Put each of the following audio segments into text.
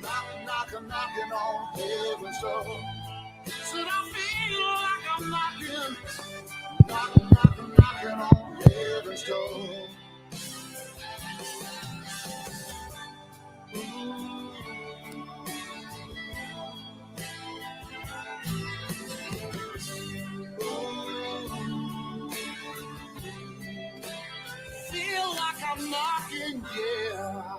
knocking on heaven's door. Said I feel like I'm knocking on heaven's door. Feel like I'm knocking, yeah.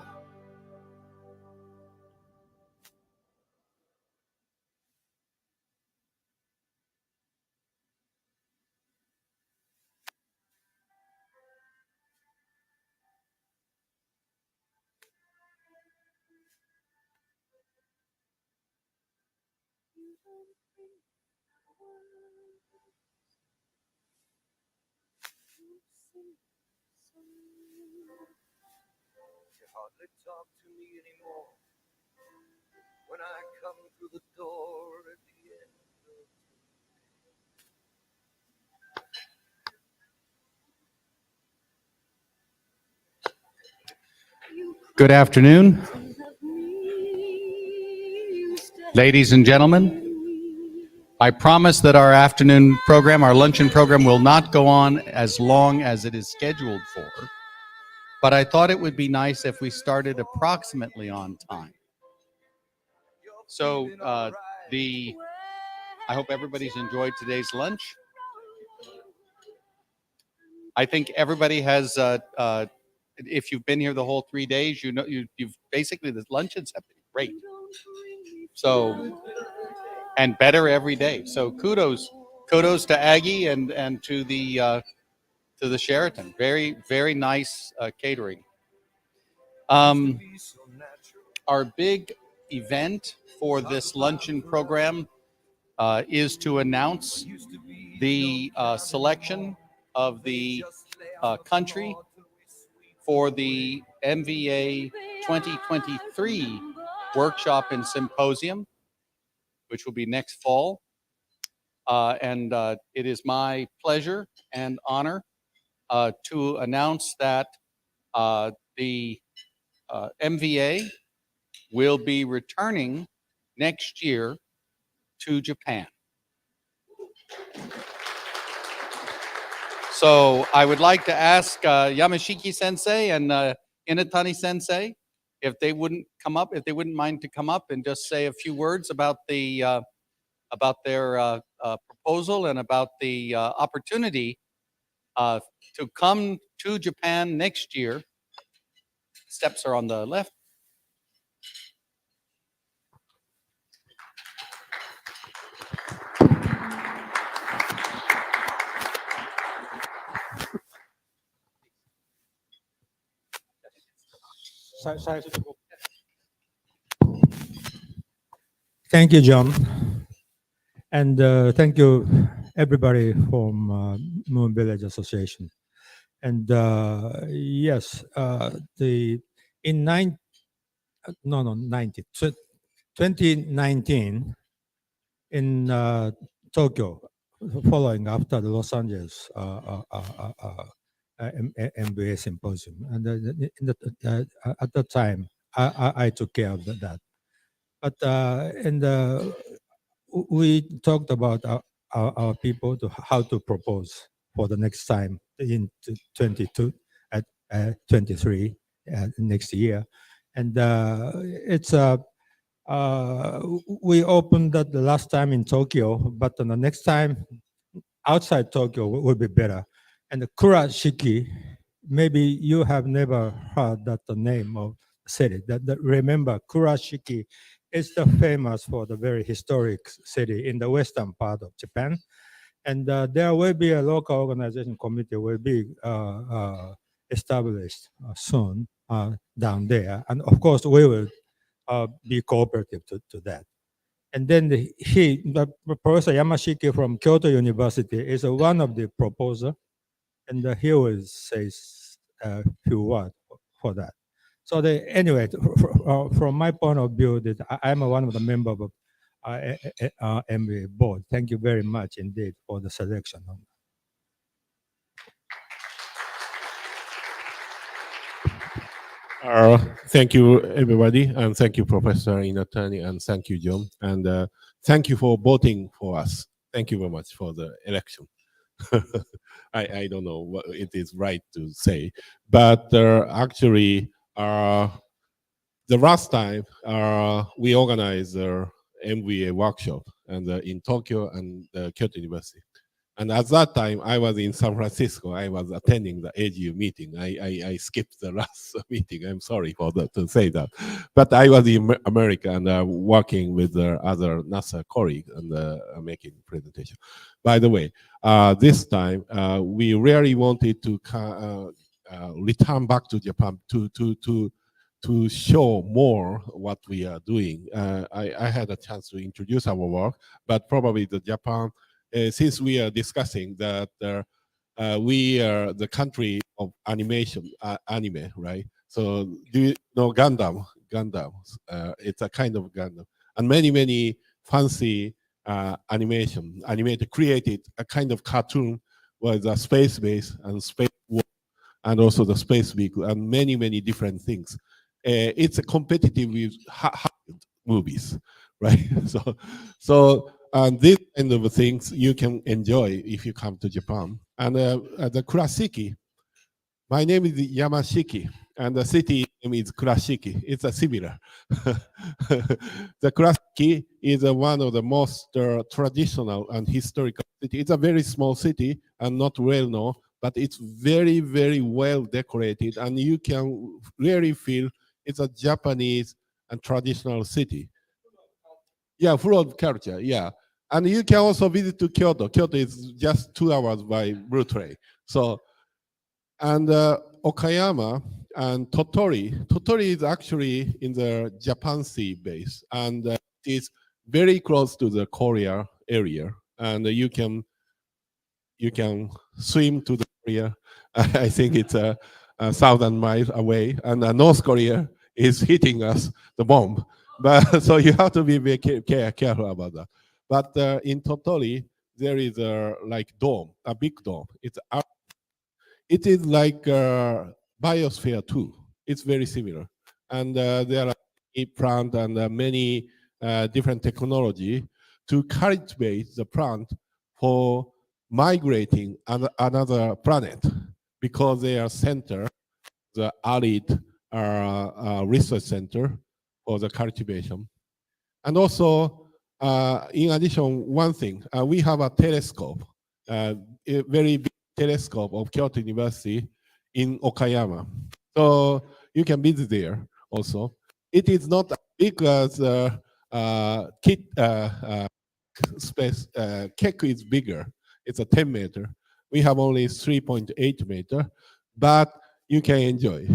You hardly talk to me anymore when I come through the door at the end of Good afternoon, ladies and gentlemen. I promise that our afternoon program, our luncheon program, will not go on as long as it is scheduled for, but I thought it would be nice if we started approximately on time. So I hope everybody's enjoyed today's lunch. I think everybody has, if you've been here the whole 3 days, you know, you've basically, the luncheons have been great. So, and better every day. So kudos to Aggie and to the Sheraton. Very, very nice catering. Our big event for this luncheon program is to announce the selection of the country for the MVA 2023 Workshop and Symposium, which will be next fall. And it is my pleasure and honor to announce that the MVA will be returning next year to Japan. So I would like to ask Yamashiki Sensei and Inatani Sensei if they wouldn't come up, if they wouldn't mind to come up and just say a few words about the about their proposal and about the opportunity to come to Japan next year. Steps are on the left. Thank you, John. And thank you, everybody from Moon Village Association. And yes, in 2019, in Tokyo, following after the Los Angeles MBA Symposium. And at the time, I took care of that. But we talked about our people to how to propose for the next time in 23 next year. And it's we opened that the last time in Tokyo, but the next time outside Tokyo would be better. And the Kurashiki, maybe you have never heard that the name of the city. Remember, Kurashiki is the famous for the very historic city in the western part of Japan. And there will be a local organization committee will be established soon down there. And of course, we will be cooperative to that. And then Professor Yamashiki from Kyoto University is one of the proposers, and he will say a few words for that. So anyway, from my point of view, that I'm one of the members of MBA board. Thank you very much indeed for the selection. Thank you, everybody, and thank you, Professor Inatani, and thank you, John, and thank you for voting for us. Thank you very much for the election. I don't know what it is right to say, but actually, the last time we organized the MVA workshop and in Tokyo and Kyoto University. And at that time, I was in San Francisco. I was attending the AGU meeting. I skipped the last meeting. I'm sorry for that, to say that. But I was in America and working with other NASA colleagues and making presentation. By the way, this time, we really wanted to return back to Japan to show more what we are doing. I had a chance to introduce our work, but probably the Japan, since we are discussing that we are the country of animation, anime, right? So do you know Gundam? Gundam, it's a kind of Gundam. And many fancy animated, created a kind of cartoon with a space base and space war, and also the space vehicle and many different things. It's a competitive with Hollywood movies, right? And these kind of things you can enjoy if you come to Japan. And the Kurashiki, my name is Yamashiki, and the city name is Kurashiki. It's a similar. The Kurashiki is one of the most traditional and historical city. It's a very small city and not well known, but it's very well decorated, and you can really feel it's a Japanese and traditional city. Yeah, full of culture, yeah. And you can also visit to Kyoto. Kyoto is just 2 hours by blue train. So, and Okayama and Tottori. Tottori is actually in the Japan Sea base, and it is very close to the Korea area. And you can swim to the Korea. I think it's a 1,000 miles away, and North Korea is hitting us the bomb. But so you have to be very careful about that. But in Tottori, there is a like dome, a big dome. It is like biosphere too. It's very similar, and there are a plant and many different technology to cultivate the plant for migrating another planet, because they are center, the arid research center for the cultivation. And also, in addition, one thing, we have a telescope, a very big telescope of Kyoto University in Okayama. So you can visit there also. It is not as big as space. Keck is bigger. It's a 10 meter. We have only 3.8 meter, but you can enjoy.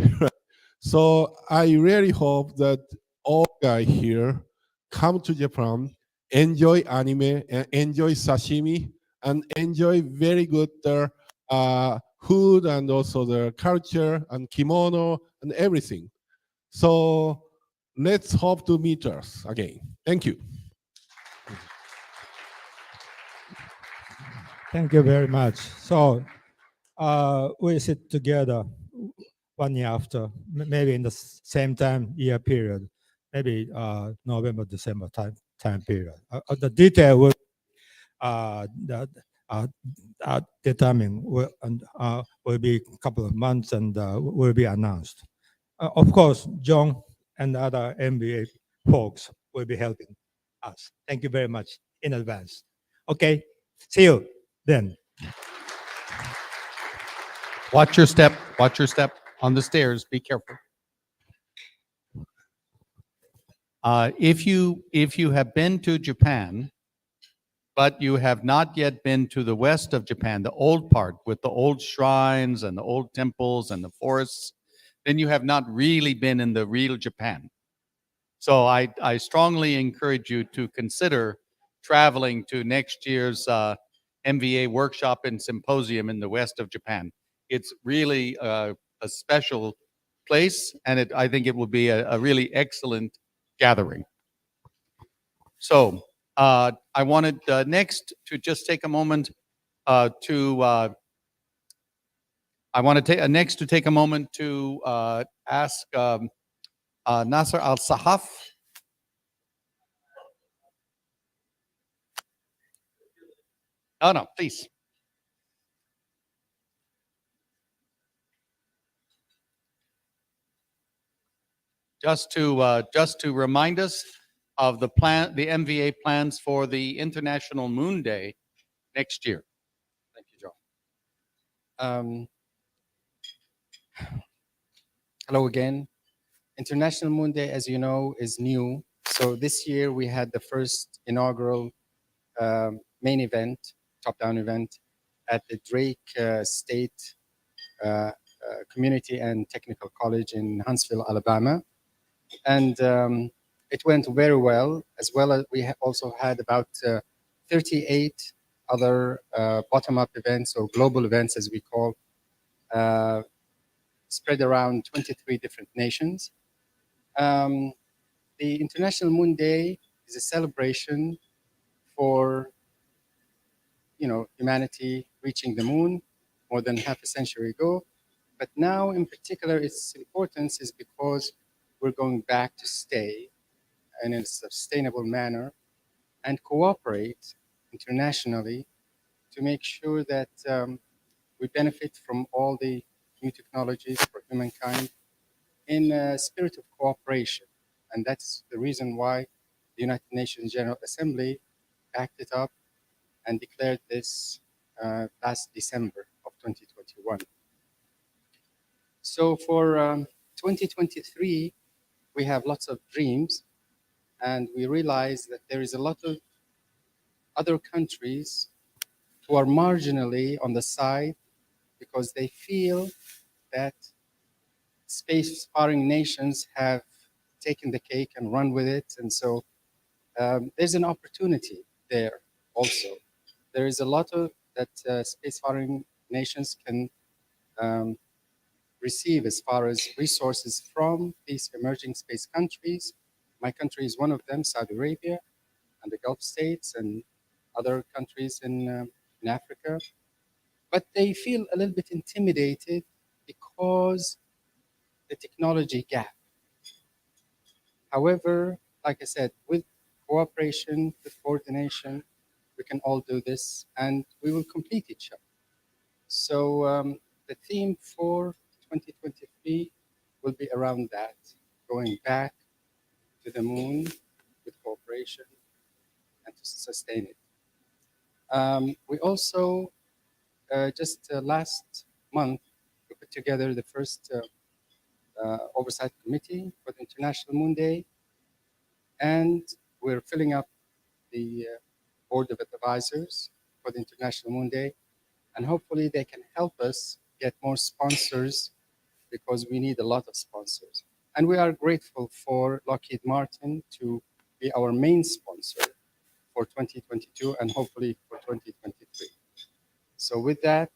So I really hope that all guys here come to Japan, enjoy anime, and enjoy sashimi, and enjoy very good food, and also the culture and kimono and everything. So let's hope to meet us again. Thank you. Thank you very much. So we sit together 1 year after, maybe in the same time year period, maybe November, December time period. The detail will determine will be a couple of months and will be announced. Of course, John and other MBA folks will be helping us. Thank you very much in advance. Okay, see you then. Watch your step. Watch your step on the stairs. Be careful. If you have been to Japan, but you have not yet been to the west of Japan, the old part with the old shrines and the old temples and the forests, then you have not really been in the real Japan. So I strongly encourage you to consider traveling to next year's MVA Workshop and Symposium in the west of Japan. It's really a special place, and I think it will be a really excellent gathering. So I wanted next to just take a moment to I want to take take a moment to ask Nasser Al-Sahaf. Oh, no, please. Just to remind us of the MVA plans for the International Moon Day next year. Thank you, John. Hello again. International Moon Day, as you know, is new. So this year we had the first inaugural main event, top-down event, at the Drake State Community and Technical College in Huntsville, Alabama. And it went very well, as we also had about 38 other bottom-up events or global events, as we call, spread around 23 different nations. The International Moon Day is a celebration for, humanity reaching the moon more than half a century ago. But now, in particular, its importance is because we're going back to stay in a sustainable manner and cooperate internationally to make sure that we benefit from all the new technologies for humankind in a spirit of cooperation. And that's the reason why the United Nations General Assembly backed it up and declared this last December of 2021. So for 2023, we have lots of dreams, and we realize that there is a lot of other countries who are marginally on the side because they feel that space-faring nations have taken the cake and run with it. And so there's an opportunity there also. There is a lot of that space-faring nations can receive as far as resources from these emerging space countries. My country is one of them, Saudi Arabia, and the Gulf states and other countries in Africa. But they feel a little bit intimidated because the technology gap. However, like I said, with cooperation, with coordination, we can all do this and we will complete each other. So the theme for 2023 will be around that, going back to the moon with cooperation and to sustain it. We also, just last month, we put together the first oversight committee for the International Moon Day, and we're filling up the board of advisors for the International Moon Day, and hopefully they can help us get more sponsors because we need a lot of sponsors. And we are grateful for Lockheed Martin to be our main sponsor for 2022 and hopefully for 2023. So with that,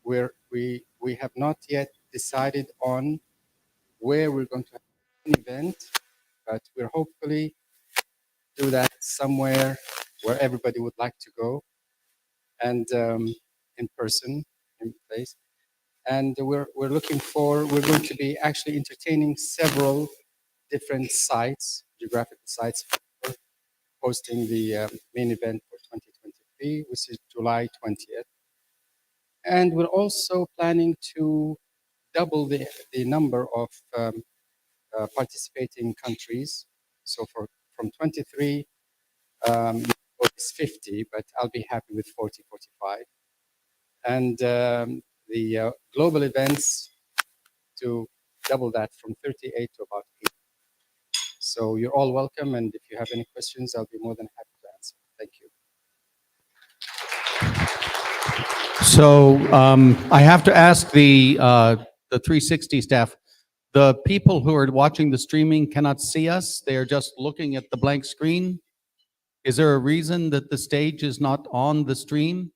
we have not yet decided on where we're going to have an event, but we're hopefully do that somewhere where everybody would like to go and in person, in place. And we're going to be actually entertaining several different sites, geographical sites, for hosting the main event for 2023, which is July 20th. And we're also planning to double the number of participating countries. So from 23, it's 50, but I'll be happy with 40, 45. And the global events to double that from 38 to about 80. So you're all welcome, and if you have any questions, I'll be more than happy to answer. Thank you. So I have to ask the 360 staff, the people who are watching the streaming cannot see us. They are just looking at the blank screen. Is there a reason that the stage is not on the stream?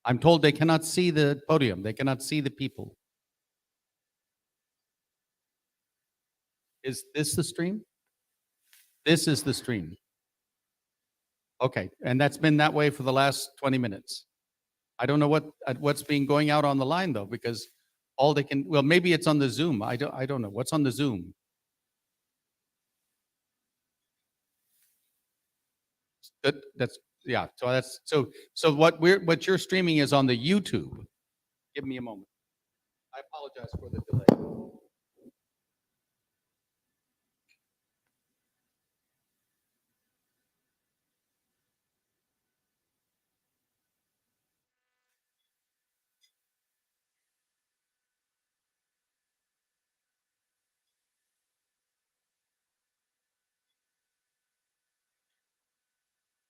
I'm told they cannot see the podium. They cannot see the people. Is this the stream? This is the stream. Okay, and that's been that way for the last 20 minutes. I don't know what's being going out on the line though, because all they can, well, maybe it's on the Zoom. I don't know. What's on the Zoom? That's yeah. So what you're streaming is on the YouTube. Give me a moment. I apologize for the delay.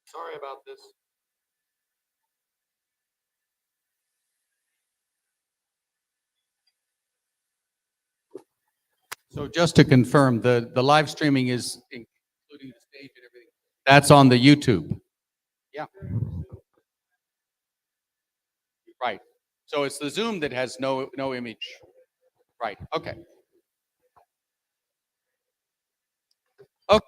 Sorry about this. So just to confirm, the live streaming is including the stage and everything. That's on the YouTube. Yeah. Right. So it's the Zoom that has no image. Right. Okay. Okay.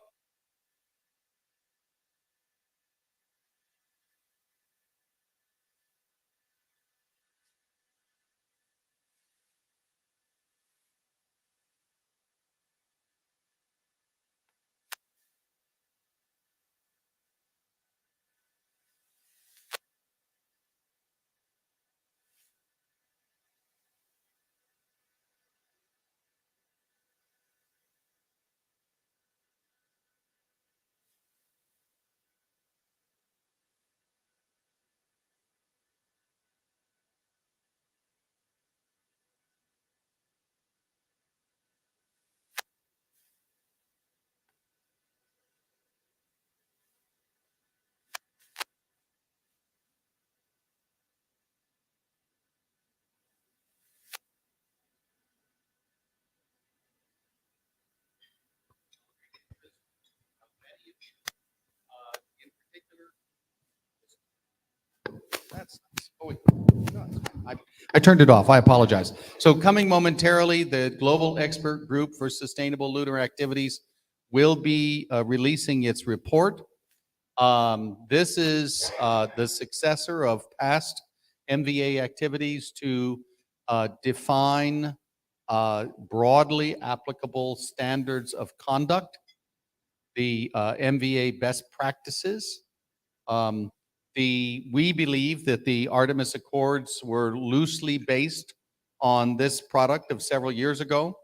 In particular, that's nice. Oh, wait. No, it's fine. I turned it off. I apologize. So coming momentarily, the Global Expert Group for Sustainable Lunar Activities will be releasing its report. This is the successor of past MVA activities to define broadly applicable standards of conduct, the MVA best practices. We believe that the Artemis Accords were loosely based on this product of several years ago.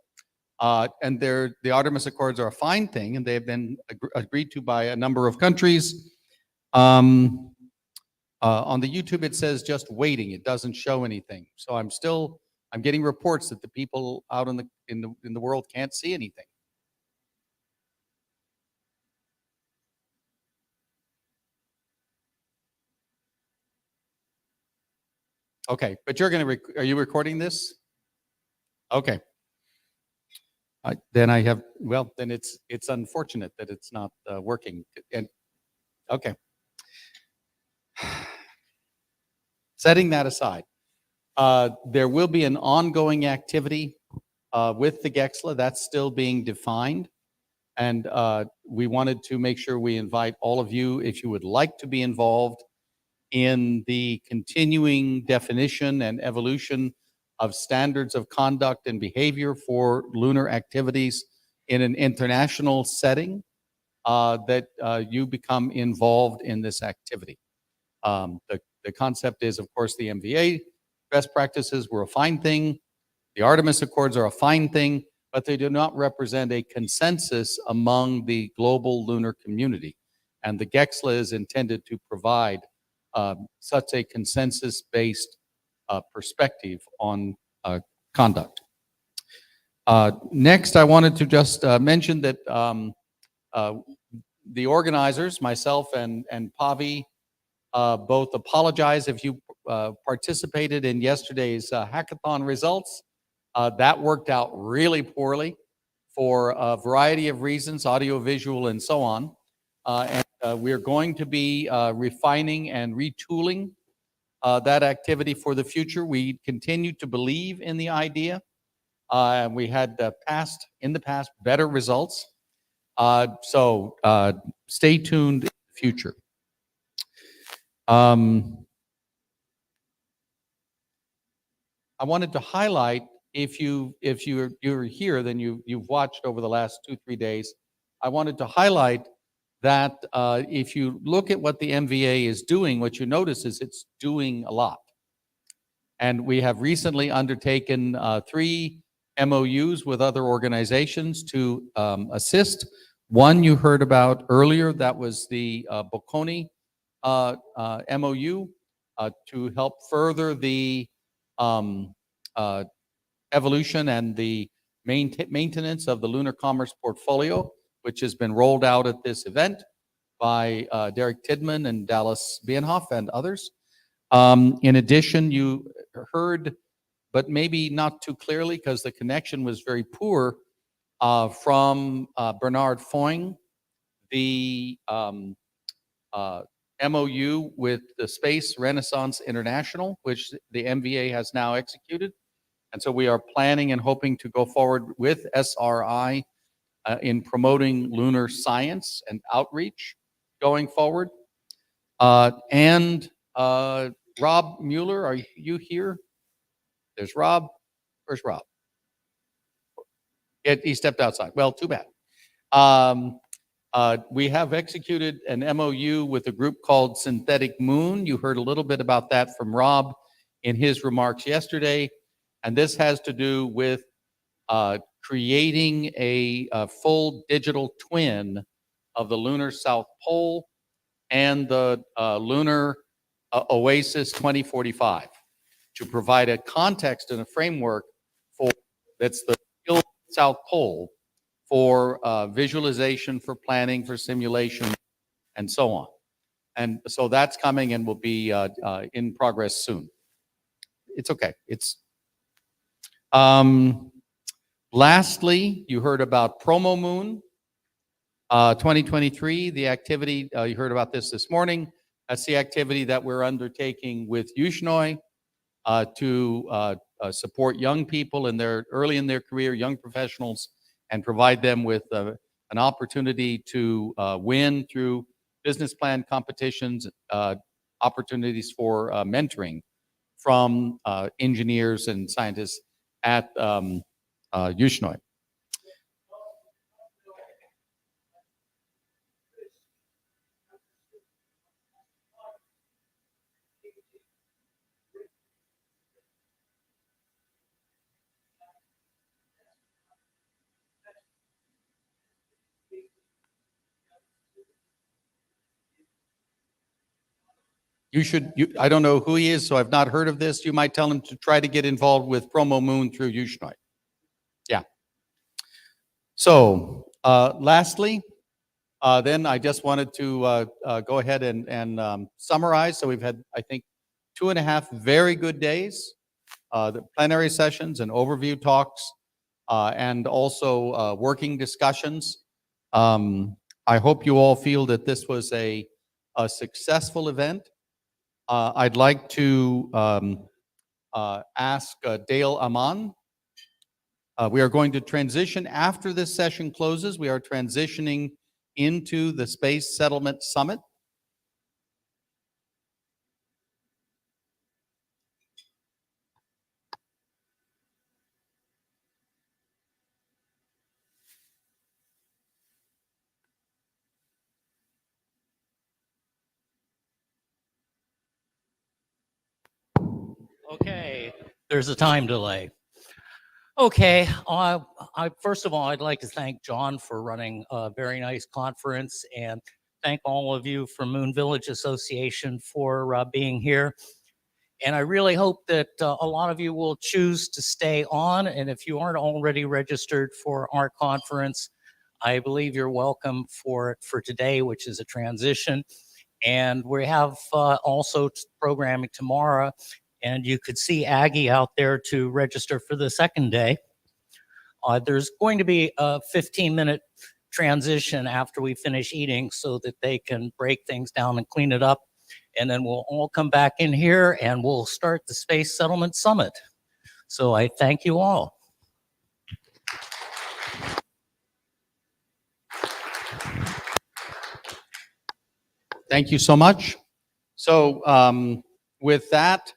And the Artemis Accords are a fine thing, and they have been agreed to by a number of countries. On the YouTube, it says just waiting. It doesn't show anything. So I'm getting reports that the people out in the world can't see anything. Okay, but are you recording this? Okay. Then it's unfortunate that it's not working. And okay. Setting that aside, there will be an ongoing activity with the GEGSLA that's still being defined. And we wanted to make sure we invite all of you, if you would like to be involved in the continuing definition and evolution of standards of conduct and behavior for lunar activities in an international setting, that you become involved in this activity. The concept is, of course, the MVA best practices were a fine thing. The Artemis Accords are a fine thing, but they do not represent a consensus among the global lunar community. And the GEGSLA is intended to provide such a consensus-based perspective on conduct. Next, I wanted to just mention that the organizers, myself and Pavi, both apologize if you participated in yesterday's hackathon results. That worked out really poorly for a variety of reasons, audio, visual, and so on. And we're going to be refining and retooling that activity for the future. We continue to believe in the idea. And we had in the past better results. So stay tuned in the future. I wanted to highlight, if you're here, then you've watched over the last 2-3 days. I wanted to highlight that if you look at what the MVA is doing, what you notice is it's doing a lot. And we have recently undertaken 3 MOUs with other organizations to assist. One you heard about earlier, that was the Bocconi MOU to help further the evolution and the maintenance of the lunar commerce portfolio, which has been rolled out at this event by Derek Tidman and Dallas Bienhoff and others. In addition, you heard, but maybe not too clearly because the connection was very poor, from Bernard Foyng, the MOU with the Space Renaissance International, which the MVA has now executed. And so we are planning and hoping to go forward with SRI in promoting lunar science and outreach going forward. And Rob Mueller, are you here? There's Rob. Where's Rob? He stepped outside. Well, too bad. We have executed an MOU with a group called Synthetic Moon. You heard a little bit about that from Rob in his remarks yesterday. And this has to do with creating a full digital twin of the lunar South Pole and the lunar Oasis 2045 to provide a context and a framework for that's the real South Pole for visualization, for planning, for simulation, and so on. And so that's coming and will be in progress soon. It's okay. Lastly, you heard about Promo Moon 2023, the activity, you heard about this morning. That's the activity that we're undertaking with Yushnoi to support young people early in their career, young professionals, and provide them with an opportunity to win through business plan competitions, opportunities for mentoring from engineers and scientists at Yushnoi. I don't know who he is, so I've not heard of this. You might tell him to try to get involved with Promo Moon through Yushnoi. Yeah. So, lastly, then I just wanted to go ahead and summarize. So we've had, I think, 2.5 very good days, the plenary sessions and overview talks, and also working discussions. I hope you all feel that this was a successful event. I'd like to ask Dale Aman. We are going to transition after this session closes. We are transitioning into the Space Settlement Summit. Okay, there's a time delay. Okay, first of all, I'd like to thank John for running a very nice conference, and thank all of you from Moon Village Association for being here. And I really hope that a lot of you will choose to stay on, and if you aren't already registered for our conference, I believe you're welcome for today, which is a transition. And we have also programming tomorrow. And you could see Aggie out there to register for the second day. There's going to be a 15-minute transition after we finish eating so that they can break things down and clean it up. And then we'll all come back in here and we'll start the Space Settlement Summit. So I thank you all. Thank you so much. So with that,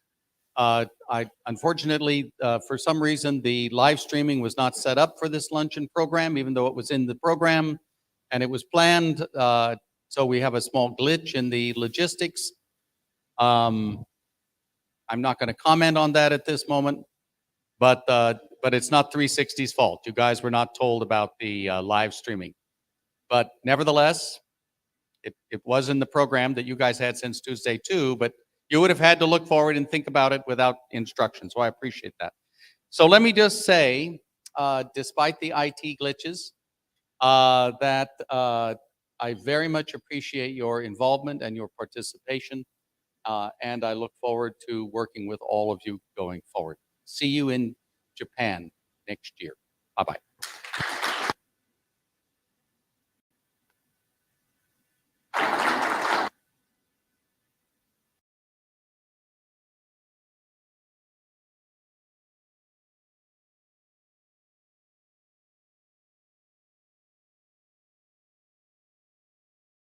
Unfortunately, for some reason, the live streaming was not set up for this luncheon program, even though it was in the program and it was planned. So we have a small glitch in the logistics. I'm not going to comment on that at this moment, but it's not 360's fault. You guys were not told about the live streaming. But nevertheless, it was in the program that you guys had since Tuesday too, but you would have had to look forward and think about it without instruction. So I appreciate that. So let me just say, despite the IT glitches, that I very much appreciate your involvement and your participation. And I look forward to working with all of you going forward. See you in Japan next year. Bye-bye.